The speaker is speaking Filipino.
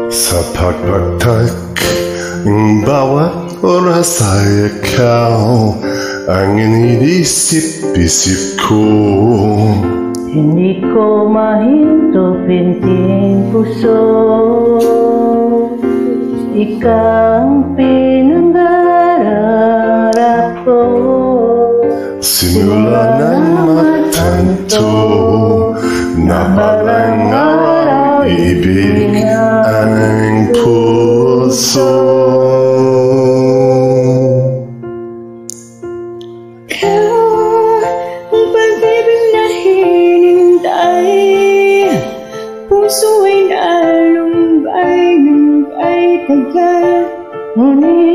Sa pagpagtak ng bawat oras ay ikaw ang iniisip-isip ko. Hindi ko mahinto pinting puso, ikaw ang pinangarap ko. Simula nang matanto na balang araw ibig ang puso. Ang pag-ibig na hinintay, puso ay nalumbay ng ay tagal, ngunit